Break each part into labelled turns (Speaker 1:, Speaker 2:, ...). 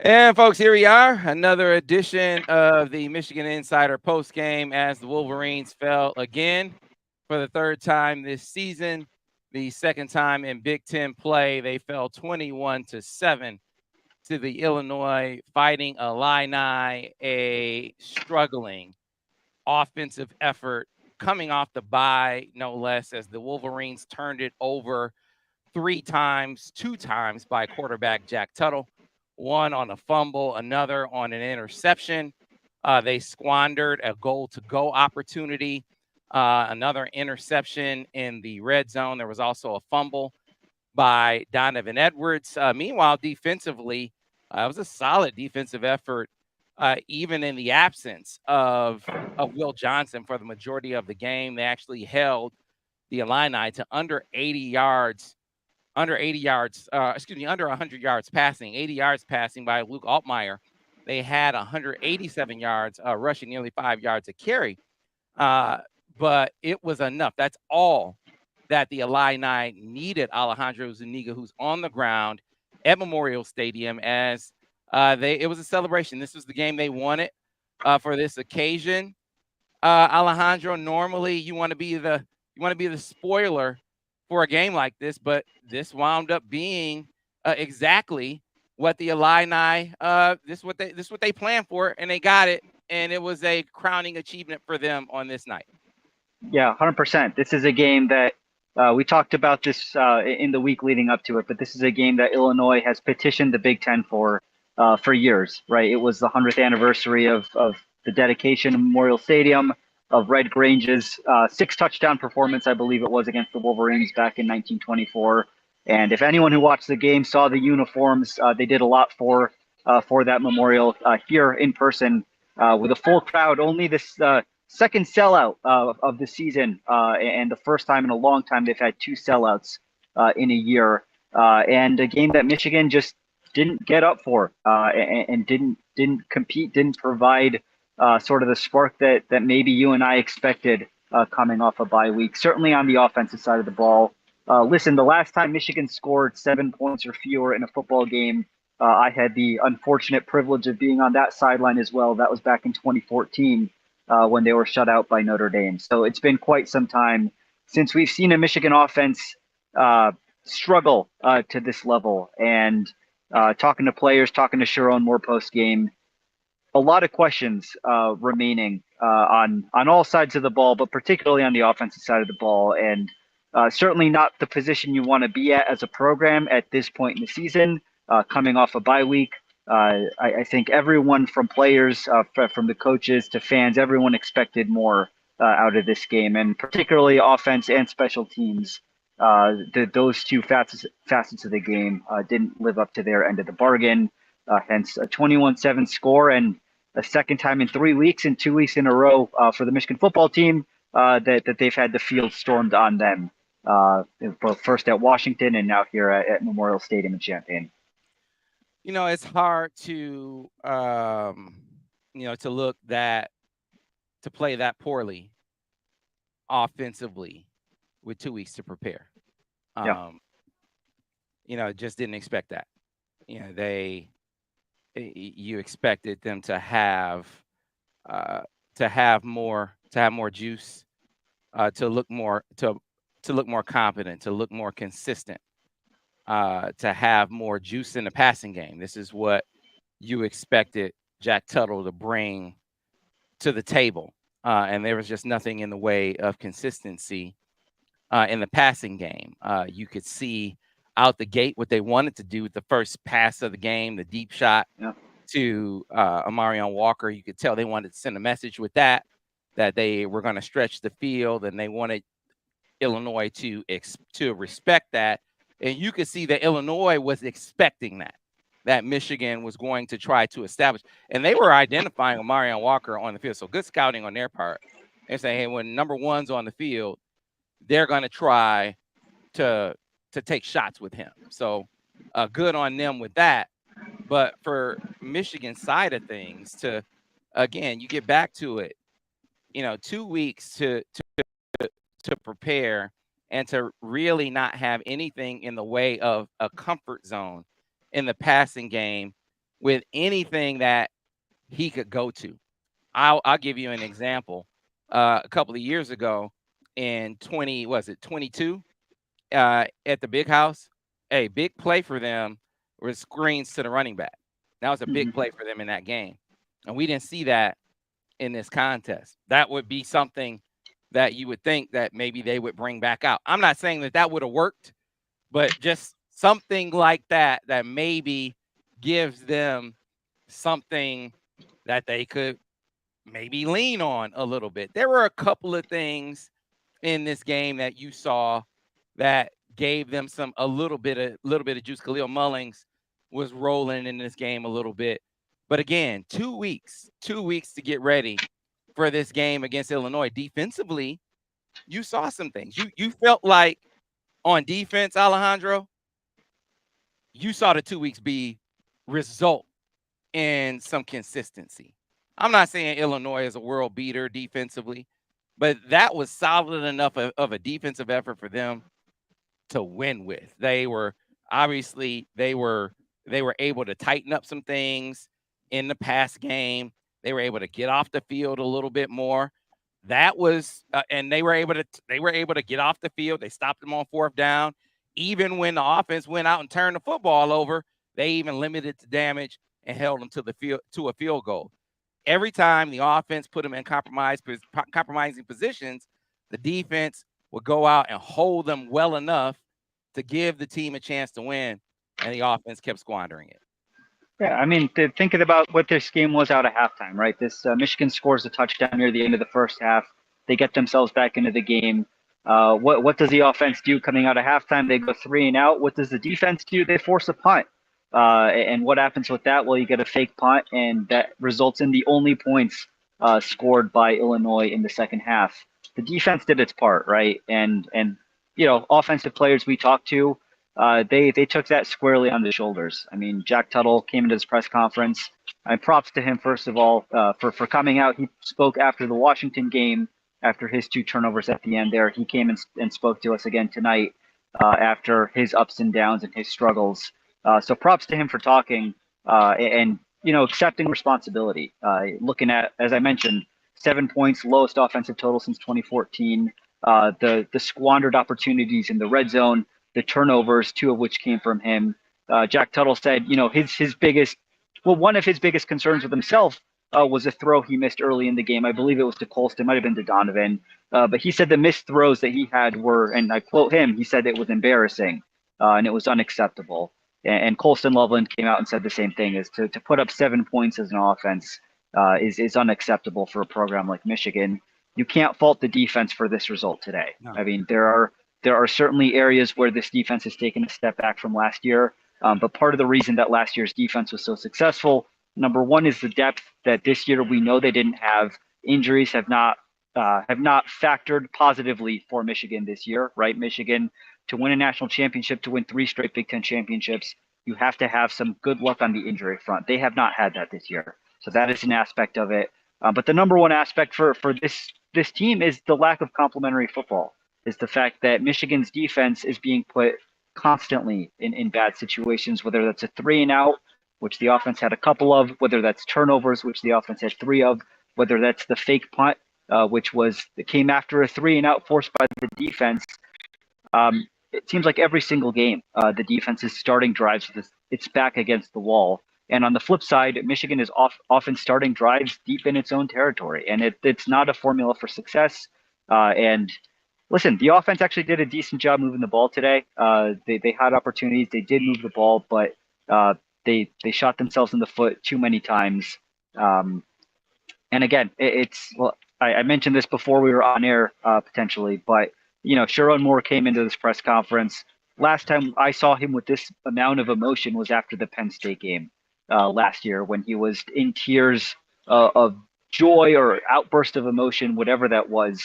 Speaker 1: And folks, here we are, another edition of the Michigan Insider post game as the Wolverines fell again for the third time this season. The second time in Big Ten play, they fell 21-7 to the Illinois Fighting Illini, a struggling offensive effort coming off the bye, no less, as the Wolverines turned it over two times by quarterback Jack Tuttle, one on a fumble, another on an interception. They squandered a goal to go opportunity, another interception in the red zone. There was also a fumble by Donovan Edwards. Meanwhile, defensively, it was a solid defensive effort, even in the absence of Will Johnson for the majority of the game. They actually held the Illini to under 100 yards passing, 80 yards passing by Luke Altmaier. They had 187 yards rushing, nearly 5 yards a carry. But it was enough. That's all that the Illini needed Alejandro Zuniga, who's on the ground at Memorial Stadium, as it was a celebration. This was the game they wanted for this occasion. Alejandro, normally you want to be the spoiler for a game like this, but this wound up being exactly what the Illini this is what they planned for, and they got it, and it was a crowning achievement for them on this night.
Speaker 2: Yeah, 100%. This is a game that we talked about this in the week leading up to it, but this is a game that Illinois has petitioned the Big Ten for years, right? It was the 100th anniversary of the dedication of Memorial Stadium, of Red Grange's six touchdown performance, I believe it was, against the Wolverines back in 1924. And if anyone who watched the game saw the uniforms, they did a lot for that memorial here in person with a full crowd. Only this second sellout of the season, and the first time in a long time they've had two sellouts in a year, and a game that Michigan just didn't get up for, and didn't compete, didn't provide sort of the spark that maybe you and I expected coming off a bye week. Certainly on the offensive side of the ball. Listen, the last time Michigan scored 7 points or fewer in a football game, I had the unfortunate privilege of being on that sideline as well. That was back in 2014 when they were shut out by Notre Dame. So it's been quite some time since we've seen a Michigan offense struggle to this level. And talking to players, talking to Sharon Moore post game, a lot of questions remaining on all sides of the ball, but particularly on the offensive side of the ball. And certainly not the position you want to be at as a program at this point in the season, coming off a bye week. I think everyone from players, from the coaches to fans, everyone expected more out of this game, and particularly offense and special teams. Those two facets of the game didn't live up to their end of the bargain, hence a 21-7 score, and a second time in 3 weeks and 2 weeks in a row for the Michigan football team that they've had the field stormed on them, both first at Washington and now here at Memorial Stadium in Champaign.
Speaker 1: It's hard to to play that poorly offensively with 2 weeks to prepare.
Speaker 2: Yeah.
Speaker 1: Just didn't expect that. You expected them to have more juice, to look more competent, to look more consistent, to have more juice in the passing game. This is what you expected Jack Tuttle to bring to the table, and there was just nothing in the way of consistency in the passing game. You could see out the gate what they wanted to do with the first pass of the game, the deep shot to Amarion Walker. You could tell they wanted to send a message with that they were going to stretch the field, and they wanted Illinois to respect that. And you could see that Illinois was expecting that Michigan was going to try to establish. And they were identifying Amarion Walker on the field. So good scouting on their part. They're saying, hey, when number one's on the field, they're going to try to take shots with him. So good on them with that. But for Michigan's side of things, again, you get back to it, 2 weeks to prepare and to really not have anything in the way of a comfort zone in the passing game. with anything that he could go to. I'll give you an example. A couple of years ago, in 22, at the big house, a big play for them was screens to the running back. That was a big
Speaker 2: Mhm.
Speaker 1: play for them in that game, and we didn't see that in this contest. That would be something that you would think that maybe they would bring back out. I'm not saying that that would have worked, but just something like that that maybe gives them something that they could maybe lean on a little bit. There were a couple of things in this game that you saw that gave them a little bit of juice. Khalil Mullings was rolling in this game a little bit. But again, 2 weeks to get ready for this game against Illinois. Defensively, you saw some things. You felt like on defense, Alejandro, you saw the 2 weeks be result in some consistency. I'm not saying Illinois is a world beater defensively, but that was solid enough of a defensive effort for them to win with. They were able to tighten up some things in the past game. They were able to get off the field a little bit more. That was and they were able to get off the field. They stopped them on fourth down. Even when the offense went out and turned the football over, they even limited the damage and held them to a field goal. Every time the offense put them in compromising positions, the defense would go out and hold them well enough to give the team a chance to win, and the offense kept squandering it.
Speaker 2: Yeah, I mean, thinking about what this game was out of halftime, right? This Michigan scores a touchdown near the end of the first half. They get themselves back into the game. What does the offense do coming out of halftime? They go three and out. What does the defense do? They force a punt. And what happens with that? Well, you get a fake punt, and that results in the only points scored by Illinois in the second half. The defense did its part, right? And offensive players we talked to, they took that squarely on the shoulders. I mean, Jack Tuttle came into his press conference. And props to him first of all for coming out. He spoke after the Washington game, after his two turnovers at the end. There, he came and spoke to us again tonight after his ups and downs and his struggles. So props to him for talking and accepting responsibility. Looking at, as I mentioned, 7 points, lowest offensive total since 2014. The squandered opportunities in the red zone, the turnovers, two of which came from him. Jack Tuttle said, his biggest, well, one of his biggest concerns with himself was a throw he missed early in the game. I believe it was to Colston, might have been to Donovan. But he said the missed throws that he had were, and I quote him, he said it was embarrassing and it was unacceptable. And Colston Loveland came out and said the same thing: is to put up 7 points as an offense is unacceptable for a program like Michigan. You can't fault the defense for this result today.
Speaker 1: No.
Speaker 2: I mean, there are certainly areas where this defense has taken a step back from last year. But part of the reason that last year's defense was so successful, number one, is the depth that this year we know they didn't have. Injuries have not factored positively for Michigan this year, right? Michigan, to win a national championship, to win 3 straight Big Ten championships, you have to have some good luck on the injury front. They have not had that this year, so that is an aspect of it. But the number one aspect for this team is the lack of complementary football. Is the fact that Michigan's defense is being put constantly in bad situations, whether that's a three and out, which the offense had a couple of, whether that's turnovers, which the offense had 3 of, whether that's the fake punt, which came after a three and out forced by the defense. It seems like every single game, the defense is starting drives with its back against the wall. And on the flip side, Michigan is often starting drives deep in its own territory, and it's not a formula for success. And listen, the offense actually did a decent job moving the ball today. They had opportunities, they did move the ball, but they shot themselves in the foot too many times. And again, I mentioned this before we were on air potentially, but Sherrod Moore came into this press conference. Last time I saw him with this amount of emotion was after the Penn State game last year, when he was in tears of joy or outburst of emotion, whatever that was.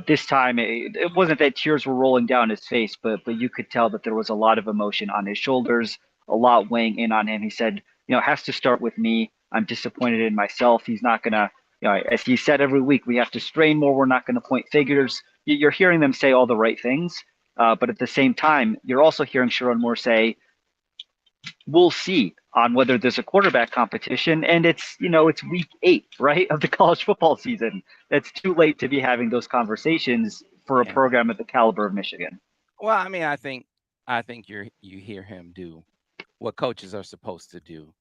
Speaker 2: This time, it wasn't that tears were rolling down his face, but you could tell that there was a lot of emotion on his shoulders, a lot weighing in on him. He said, it has to start with me. I'm disappointed in myself. He's not going to, as he said every week, we have to strain more. We're not going to point figures. You're hearing them say all the right things. But at the same time, you're also hearing Sherrod Moore say, we'll see on whether there's a quarterback competition. And it's week 8, right, of the college football season. It's too late to be having those conversations for a
Speaker 1: Yeah.
Speaker 2: program at the caliber of Michigan.
Speaker 1: Well, I mean, I think you hear him do what coaches are supposed to do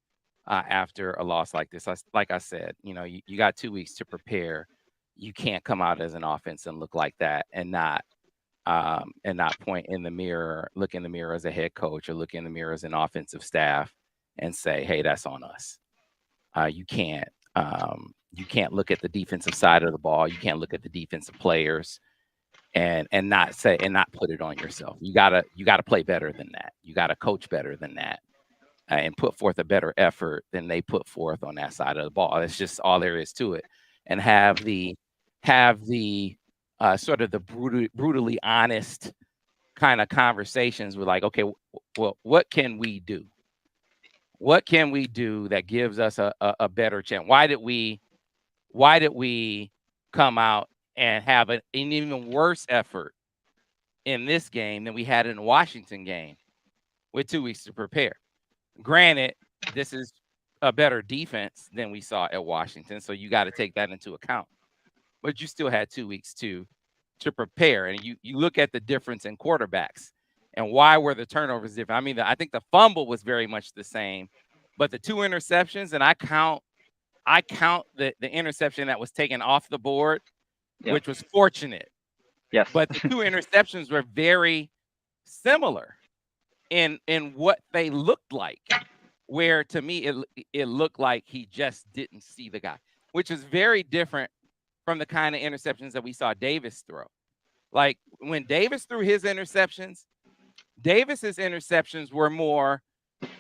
Speaker 1: after a loss like this. Like I said, you got 2 weeks to prepare. You can't come out as an offense and look like that and not point in the mirror, look in the mirror as a head coach or look in the mirror as an offensive staff and say, "Hey, that's on us." You can't. You can't look at the defensive side of the ball. You can't look at the defensive players and not say and not put it on yourself. You gotta play better than that. You gotta coach better than that, and put forth a better effort than they put forth on that side of the ball. That's just all there is to it. And have the sort of the brutally honest kind of conversations with like, okay, well, what can we do? What can we do that gives us a better chance? Why did we come out and have an even worse effort in this game than we had in the Washington game with 2 weeks to prepare? Granted, this is a better defense than we saw at Washington, so you got to take that into account. But you still had 2 weeks to prepare, and you look at the difference in quarterbacks and why were the turnovers different. I mean, I think the fumble was very much the same, but the 2 interceptions, and I count the interception that was taken off the board,
Speaker 2: Yeah.
Speaker 1: which was fortunate.
Speaker 2: Yes.
Speaker 1: But the 2 interceptions were very similar in what they looked like. Where to me it looked like he just didn't see the guy, which is very different from the kind of interceptions that we saw Davis throw. Like when Davis threw his interceptions, Davis's interceptions were more.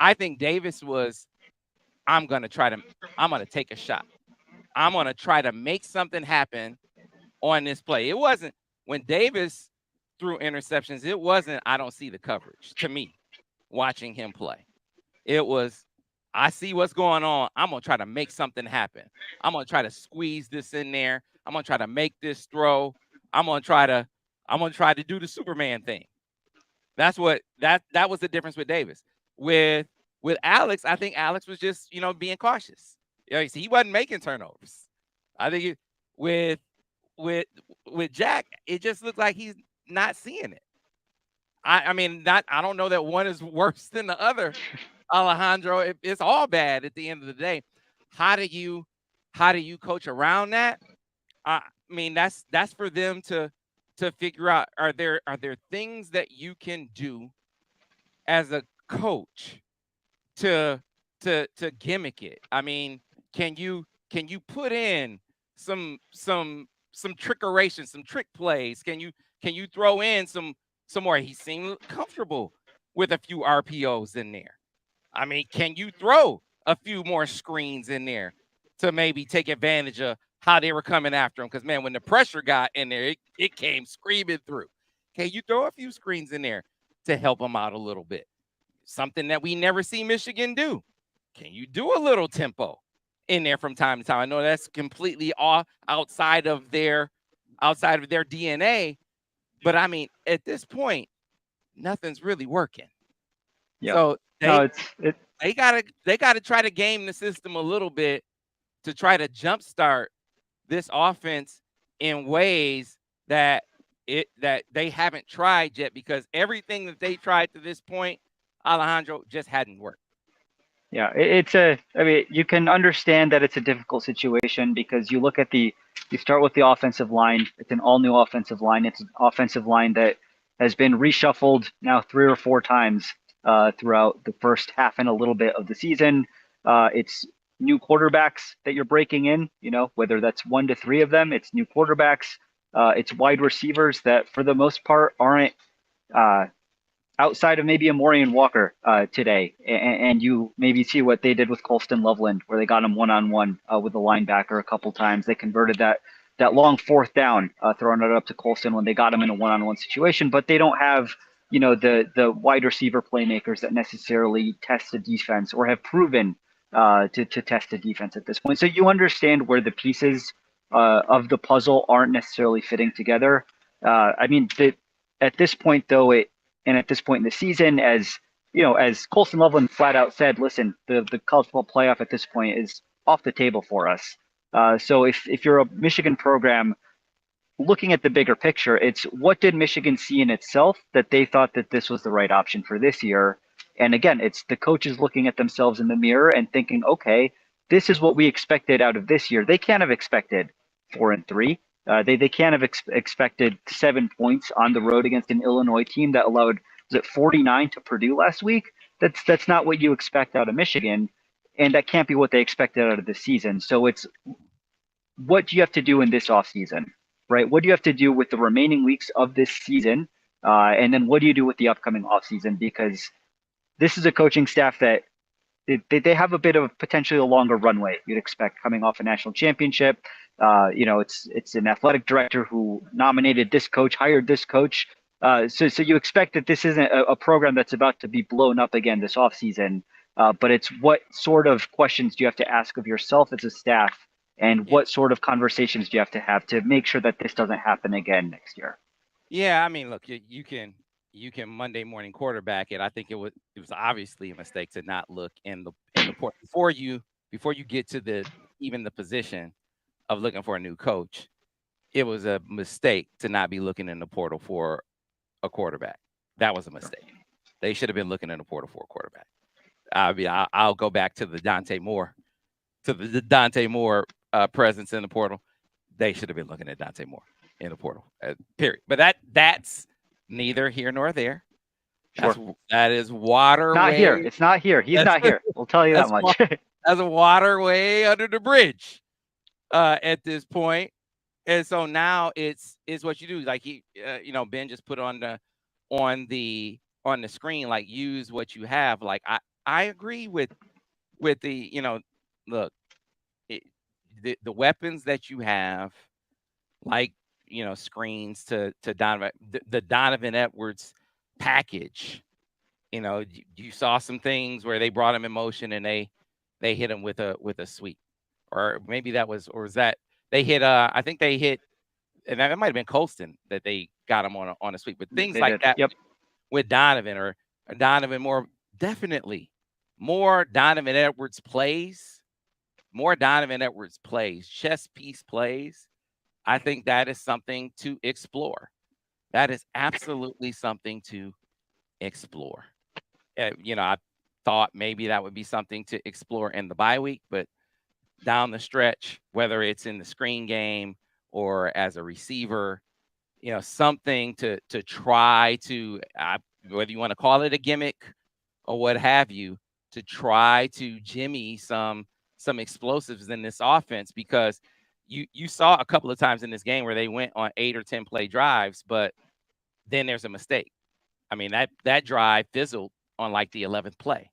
Speaker 1: I think Davis was. I'm gonna try to. I'm gonna take a shot. I'm gonna try to make something happen on this play. It wasn't when Davis threw interceptions. It wasn't. I don't see the coverage. To me, watching him play, it was. I see what's going on. I'm gonna try to make something happen. I'm gonna try to squeeze this in there. I'm gonna try to make this throw. I'm gonna try to. I'm gonna try to do the Superman thing. That's what that was the difference with Davis. With with Alex, I think Alex was just being cautious. He wasn't making turnovers. I think with with with Jack, it just looked like he's not seeing it. I mean, not I don't know that one is worse than the other, Alejandro. It's all bad at the end of the day. How do you coach around that? I mean, that's for them to figure out. Are there things that you can do as a coach to to gimmick it? I mean, can you put in some trickeration, some trick plays? Can you throw in some more? He seemed comfortable with a few RPOs in there. I mean, can you throw a few more screens in there to maybe take advantage of how they were coming after him? Because man, when the pressure got in there, it came screaming through. Can you throw a few screens in there to help them out a little bit? Something that we never see Michigan do. Can you do a little tempo in there from time to time? I know that's completely off outside of their DNA, but I mean, at this point, nothing's really working.
Speaker 2: Yeah.
Speaker 1: So
Speaker 2: No,
Speaker 1: they
Speaker 2: it's it.
Speaker 1: they gotta try to game the system a little bit to try to jumpstart this offense in ways that they haven't tried yet because everything that they tried to this point, Alejandro, just hadn't worked.
Speaker 2: Yeah, I mean, you can understand that it's a difficult situation because you start with the offensive line. It's an all new offensive line. It's an offensive line that has been reshuffled now 3 or 4 times throughout the first half and a little bit of the season. It's new quarterbacks that you're breaking in, whether that's 1 to 3 of them. It's new quarterbacks. It's wide receivers that, for the most part, aren't uh, outside of maybe a Morian Walker today, and you maybe see what they did with Colston Loveland, where they got him one-on-one with the linebacker a couple times. They converted that long fourth down, throwing it up to Colston when they got him in a one-on-one situation, but they don't have the wide receiver playmakers that necessarily test the defense or have proven to test the defense at this point. So you understand where the pieces of the puzzle aren't necessarily fitting together. I mean, at this point, though, and at this point in the season, as as Colson Loveland flat out said, listen, the college football playoff at this point is off the table for us. So if you're a Michigan program looking at the bigger picture, it's what did Michigan see in itself that they thought that this was the right option for this year? And again, it's the coaches looking at themselves in the mirror and thinking, okay, this is what we expected out of this year. They can't have expected 4-3. They can't have expected 7 points on the road against an Illinois team that allowed, was it 49 to Purdue last week? That's not what you expect out of Michigan, and that can't be what they expected out of the season. So it's what do you have to do in this offseason, right? What do you have to do with the remaining weeks of this season? And then what do you do with the upcoming offseason? Because this is a coaching staff that they have a bit of potentially a longer runway you'd expect coming off a national championship. It's an athletic director who nominated this coach, hired this coach. So you expect that this isn't a program that's about to be blown up again this offseason. But it's what sort of questions do you have to ask of yourself as a staff, and
Speaker 1: Yeah.
Speaker 2: what sort of conversations do you have to make sure that this doesn't happen again next year?
Speaker 1: Yeah, I mean, look, you can Monday morning quarterback it. I think it was obviously a mistake to not look in the port before you get to the position of looking for a new coach. It was a mistake to not be looking in the portal for a quarterback. That was a mistake. They should have been looking in the portal for a quarterback. I mean, I'll go back to the Dante Moore presence in the portal. They should have been looking at Dante Moore in the portal. Period. But that's neither here nor there.
Speaker 2: Sure.
Speaker 1: That is waterway.
Speaker 2: It's not here. He's
Speaker 1: That's
Speaker 2: not here. We'll tell you that
Speaker 1: that's
Speaker 2: much.
Speaker 1: that's a waterway under the bridge at this point. And so now it's what you do. Like Ben just put on the screen, like use what you have. Like I agree with look, it, the weapons that you have, like screens to Donovan, the Donovan Edwards package. You saw some things where they brought him in motion and they hit him with a sweep, or maybe that was, or was that they hit? I think they hit, and that might have been Colston that they got him on a sweep. But things
Speaker 2: They
Speaker 1: like
Speaker 2: did.
Speaker 1: that
Speaker 2: Yep.
Speaker 1: with Donovan, or Donovan more, definitely more Donovan Edwards plays, chess piece plays. I think that is something to explore. That is absolutely something to explore. I thought maybe that would be something to explore in the bye week, but down the stretch, whether it's in the screen game or as a receiver, something to try to, whether you want to call it a gimmick or what have you, to try to jimmy some explosives in this offense, because you saw a couple of times in this game where they went on 8 or 10 play drives, but then there's a mistake. I mean, that drive fizzled on like the 11th play.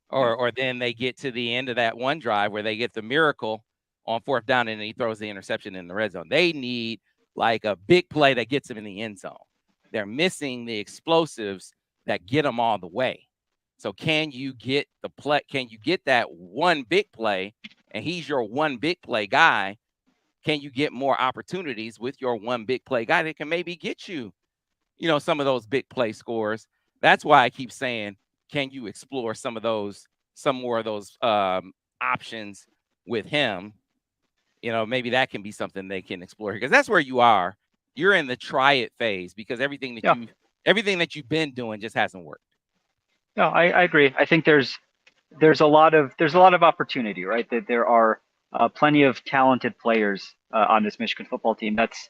Speaker 1: Or then they get to the end of that one drive where they get the miracle on 4th down and he throws the interception in the red zone. They need like a big play that gets them in the end zone. They're missing the explosives that get them all the way. So can you get the play? Can you get that one big play? And he's your one big play guy. Can you get more opportunities with your one big play guy that can maybe get you, some of those big play scores? That's why I keep saying, can you explore some more of those options with him? Maybe that can be something they can explore, because that's where you are. You're in the try it phase, because everything
Speaker 2: Yeah.
Speaker 1: that you've been doing just hasn't worked.
Speaker 2: No, I agree. I think there's a lot of opportunity, right? That there are plenty of talented players on this Michigan football team. That's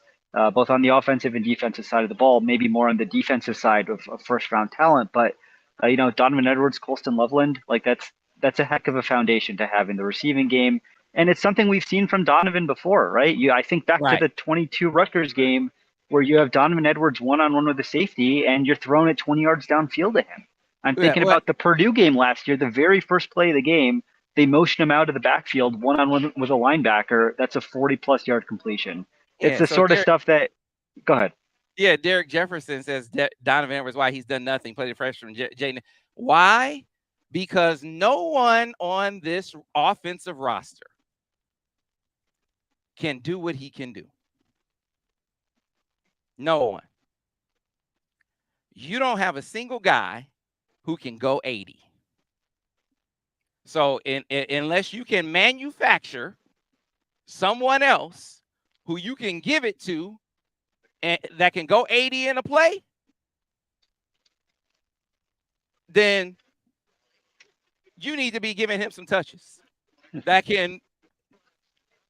Speaker 2: both on the offensive and defensive side of the ball. Maybe more on the defensive side of first round talent, but Donovan Edwards, Colston Loveland, like that's a heck of a foundation to have in the receiving game, and it's something we've seen from Donovan before, right? I think back to
Speaker 1: Right.
Speaker 2: the 22 Rutgers game where you have Donovan Edwards one-on-one with the safety, and you're throwing it 20 yards downfield to him. I'm thinking about the Purdue game last year, the very first play of the game. They motion him out of the backfield one-on-one with a linebacker. That's a 40-plus yard completion. It's
Speaker 1: Yeah.
Speaker 2: the
Speaker 1: So
Speaker 2: sort of stuff that. Go ahead.
Speaker 1: yeah, Derek Jefferson says Donovan Edwards, why he's done nothing. Played the freshman Jaden. Why? Because no one on this offensive roster can do what he can do. No one. You don't have a single guy who can go 80. So unless you can manufacture someone else who you can give it to and that can go 80 in a play, then you need to be giving him some touches that can,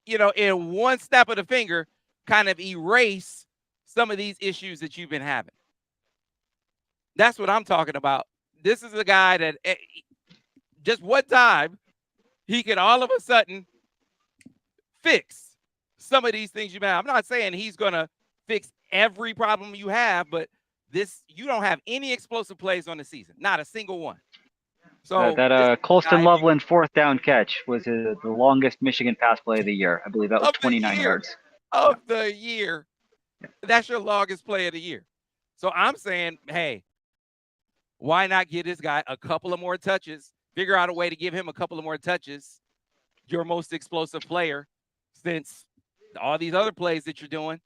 Speaker 1: in one snap of the finger, kind of erase some of these issues that you've been having. That's what I'm talking about. This is a guy that just one time he can all of a sudden fix some of these things you have. I'm not saying he's going to fix every problem you have, but you don't have any explosive plays on the season, not a single one. So
Speaker 2: that Colston Loveland 4th down catch was the longest Michigan pass play of the year. I believe that was 29 yards.
Speaker 1: Of the year. That's your longest play of the year. So I'm saying, hey, why not give this guy a couple of more touches? Figure out a way to give him a couple of more touches. Your most explosive player, since all these other plays that you're doing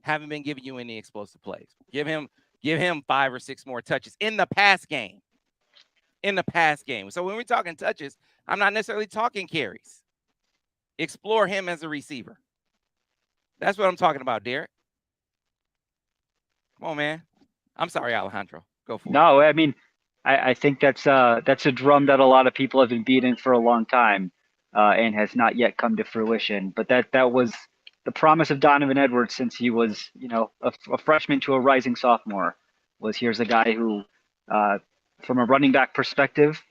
Speaker 1: haven't been giving you any explosive plays. Give him 5 or 6 more touches in the pass game. So when we're talking touches, I'm not necessarily talking carries. Explore him as a receiver. That's what I'm talking about, Derek. Come on, man. I'm sorry, Alejandro. Go for it.
Speaker 2: No, I mean, I think that's a drum that a lot of people have been beating for a long time, and has not yet come to fruition. But that was the promise of Donovan Edwards since he was, a freshman to a rising sophomore. Was here's a guy who, from a running back perspective,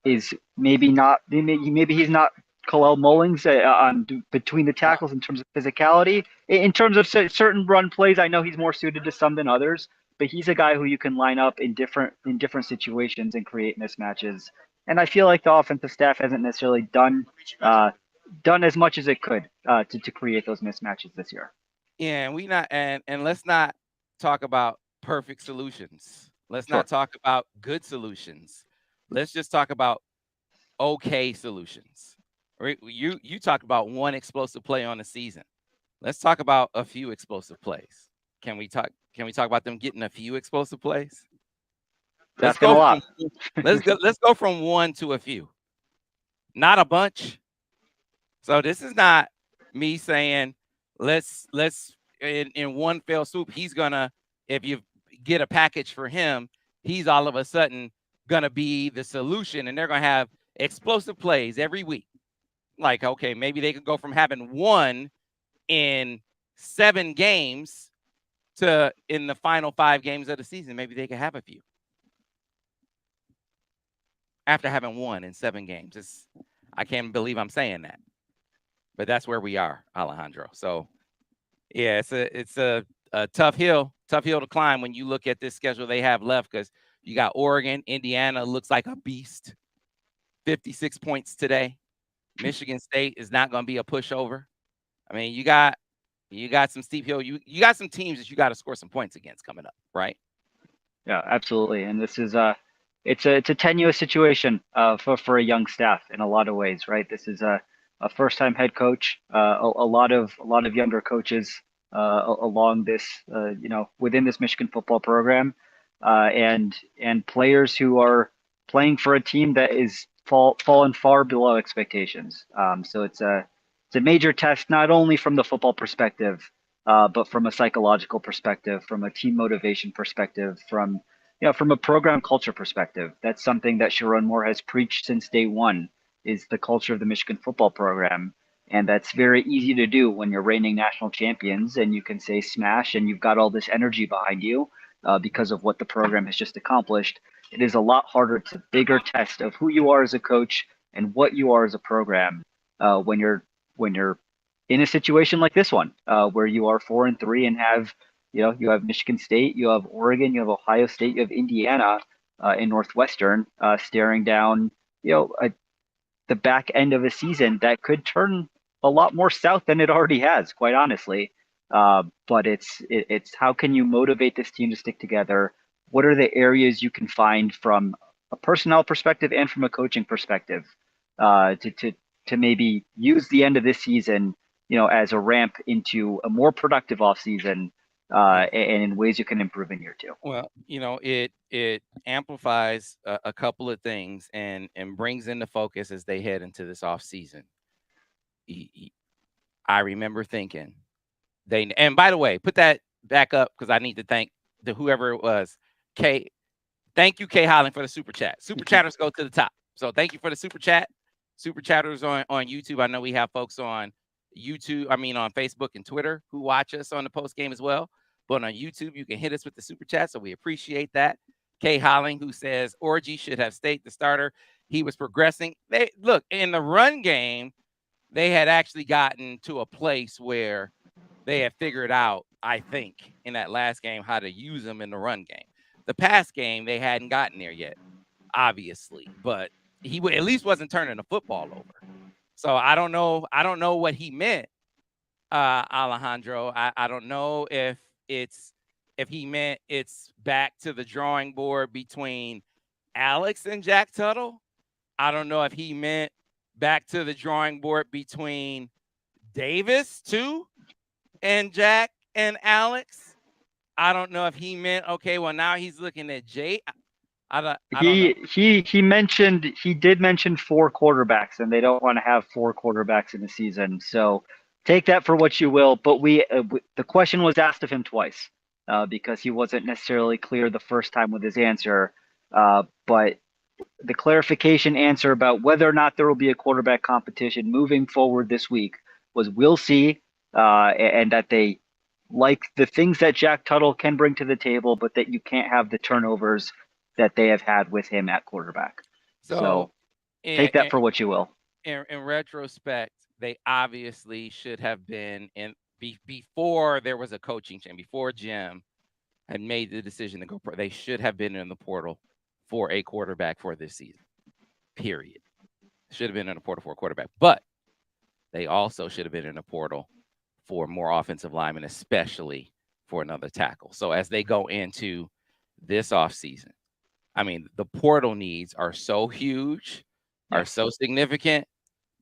Speaker 2: is maybe he's not Kalel Mullings on between the tackles in terms of physicality. In terms of certain run plays, I know he's more suited to some than others, but he's a guy who you can line up in different situations and create mismatches. And I feel like the offensive staff hasn't necessarily done as much as it could to create those mismatches this year.
Speaker 1: Yeah, and let's not talk about perfect solutions. Let's not talk about good solutions. Let's just talk about okay solutions. You talked about one explosive play on the season. Let's talk about a few explosive plays. Can we talk about them getting a few explosive plays? Let's go from one to a few. Not a bunch. So this is not me saying let's in one fell swoop, he's gonna, if you get a package for him, he's all of a sudden gonna be the solution and they're gonna have explosive plays every week. Like, okay, maybe they could go from having one in 7 games to in the final 5 games of the season, maybe they could have a few. After having one in 7 games. I can't believe I'm saying that. But that's where we are, Alejandro. So yeah, it's a tough hill to climb when you look at this schedule they have left, because you got Oregon, Indiana looks like a beast. 56 points today. Michigan State is not going to be a pushover. I mean, you got some steep hill. You got some teams that you got to score some points against coming up, right?
Speaker 2: Yeah, absolutely. And this is it's a tenuous situation for a young staff in a lot of ways, right? This is a first-time head coach, a lot of younger coaches along this, within this Michigan football program, and players who are playing for a team that is fallen far below expectations. So it's a major test, not only from the football perspective, but from a psychological perspective, from a team motivation perspective, from a program culture perspective. That's something that Sharon Moore has preached since day one, is the culture of the Michigan football program. And that's very easy to do when you're reigning national champions and you can say smash and you've got all this energy behind you because of what the program has just accomplished. It is a lot harder. It's a bigger test of who you are as a coach and what you are as a program when you're in a situation like this one, where you are 4-3 and have, you have Michigan State, you have Oregon, you have Ohio State, you have Indiana in Northwestern staring down, the back end of a season that could turn a lot more south than it already has, quite honestly. But it's how can you motivate this team to stick together? What are the areas you can find from a personnel perspective and from a coaching perspective to maybe use the end of this season, as a ramp into a more productive offseason, and in ways you can improve in year two.
Speaker 1: Well, it amplifies a couple of things and brings into focus as they head into this off season. I remember thinking and by the way, put that back up because I need to thank whoever it was. K, thank you, K Holland, for the super chat. Super chatters go to the top. So thank you for the super chat. Super chatters on YouTube. I know we have folks on YouTube, on Facebook and Twitter who watch us on the post game as well. But on YouTube, you can hit us with the super chat. So we appreciate that. Kay Holling, who says Orgy should have stayed the starter. He was progressing. Look, in the run game, they had actually gotten to a place where they had figured out, I think, in that last game, how to use him in the run game. The pass game, they hadn't gotten there yet, obviously, but he at least wasn't turning the football over. So I don't know what he meant, Alejandro. I don't know if he meant it's back to the drawing board between Alex and Jack Tuttle. I don't know if he meant back to the drawing board between Davis too and Jack and Alex. I don't know if he meant, okay, well, now he's looking at Jay. I don't know.
Speaker 2: He did mention 4 quarterbacks, and they don't want to have 4 quarterbacks in the season. So take that for what you will. But the question was asked of him twice because he wasn't necessarily clear the first time with his answer. But the clarification answer about whether or not there will be a quarterback competition moving forward this week was we'll see, and that they like the things that Jack Tuttle can bring to the table, but that you can't have the turnovers that they have had with him at quarterback. So take that for what you will.
Speaker 1: In retrospect, they obviously should have been before there was a coaching change, before Jim had made the decision to go pro. They should have been in the portal for a quarterback for this season. Period. Should have been in the portal for a quarterback, but they also should have been in the portal for more offensive linemen, especially for another tackle. So as they go into this offseason, the portal needs are so huge, are so significant,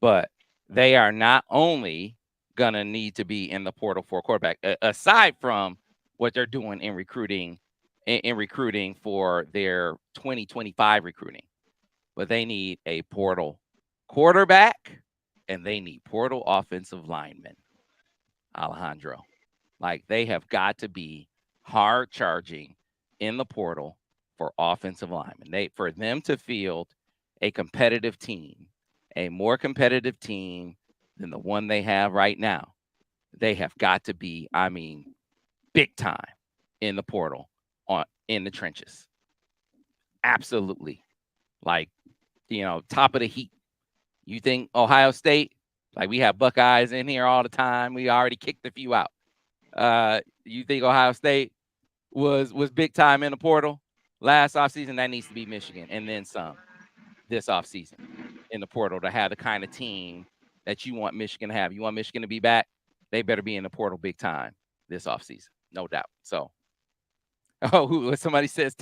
Speaker 1: but they are not only going to need to be in the portal for a quarterback, aside from what they're doing in recruiting for their 2025 recruiting, but they need a portal quarterback and they need portal offensive linemen. Alejandro, like they have got to be hard charging in the portal for offensive linemen. For them to field a competitive team, a more competitive team than the one they have right now, they have got to be, big time in the portal, in the trenches. Absolutely. Like, top of the heap. You think Ohio State, like we have Buckeyes in here all the time. We already kicked a few out. You think Ohio State was big time in the portal last offseason? That needs to be Michigan and then some this offseason in the portal to have the kind of team that you want Michigan to have. You want Michigan to be back? They better be in the portal big time this offseason, no doubt. So, somebody says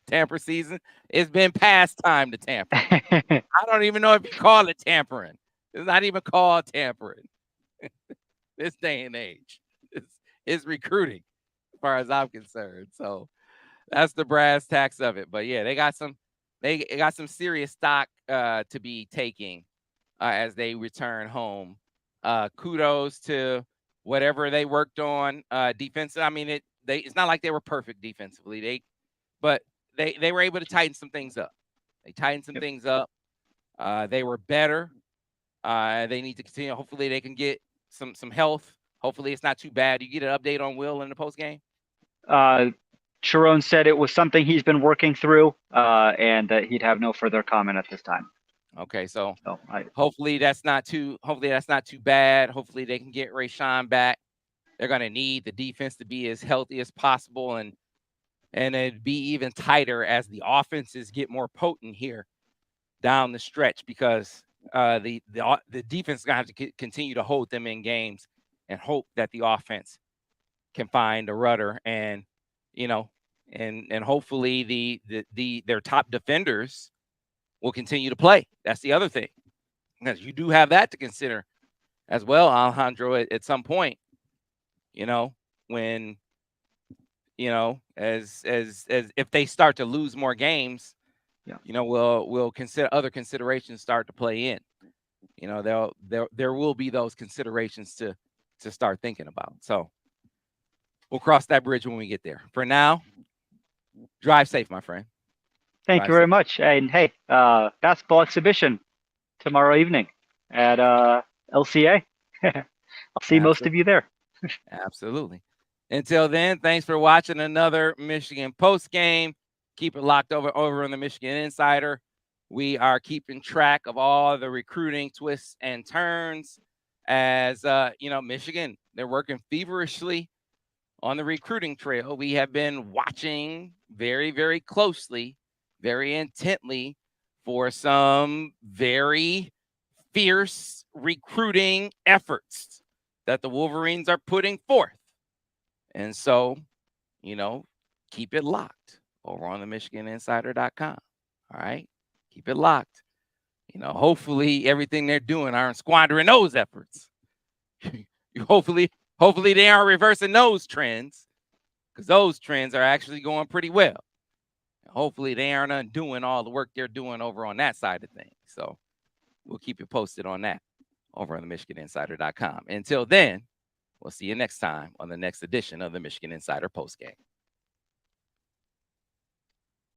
Speaker 1: tamper season. It's been past time to tamper. I don't even know if you call it tampering. It's not even called tampering. This day and age. It's recruiting, as far as I'm concerned. So that's the brass tacks of it. But yeah, they got some serious stock to be taking as they return home. Kudos to whatever they worked on defensive. It's not like they were perfect defensively. But they were able to tighten some things up. They tightened some things up. They were better. They need to continue. Hopefully they can get some health. Hopefully it's not too bad. You get an update on Will in the post game?
Speaker 2: Sharon said it was something he's been working through, and that he'd have no further comment at this time.
Speaker 1: Okay, so hopefully that's not too bad. Hopefully they can get Rayshawn back. They're going to need the defense to be as healthy as possible and it'd be even tighter as the offenses get more potent here down the stretch because the defense is going to have to continue to hold them in games and hope that the offense can find a rudder and hopefully their top defenders will continue to play. That's the other thing, because you do have that to consider as well, Alejandro, at some point, when as if they start to lose more games,
Speaker 2: Yeah.
Speaker 1: we'll consider other considerations start to play in. There will be those considerations to start thinking about. So we'll cross that bridge when we get there. For now, drive safe, my friend.
Speaker 2: Thank you
Speaker 1: Drive
Speaker 2: very
Speaker 1: safe.
Speaker 2: much. And hey, basketball exhibition tomorrow evening at LCA. I'll see most of
Speaker 1: Absolutely.
Speaker 2: you there.
Speaker 1: Absolutely. Until then, thanks for watching another Michigan post game. Keep it locked over on the Michigan Insider. We are keeping track of all the recruiting twists and turns as Michigan, they're working feverishly on the recruiting trail. We have been watching very, very closely, very intently for some very fierce recruiting efforts that the Wolverines are putting forth. And so, keep it locked over on the MichiganInsider.com. All right. Keep it locked. Hopefully everything they're doing aren't squandering those efforts. hopefully, hopefully they aren't reversing those trends, because those trends are actually going pretty well. Hopefully they aren't undoing all the work they're doing over on that side of things. So we'll keep you posted on that over on the MichiganInsider.com. Until then, we'll see you next time on the next edition of the Michigan Insider Postgame.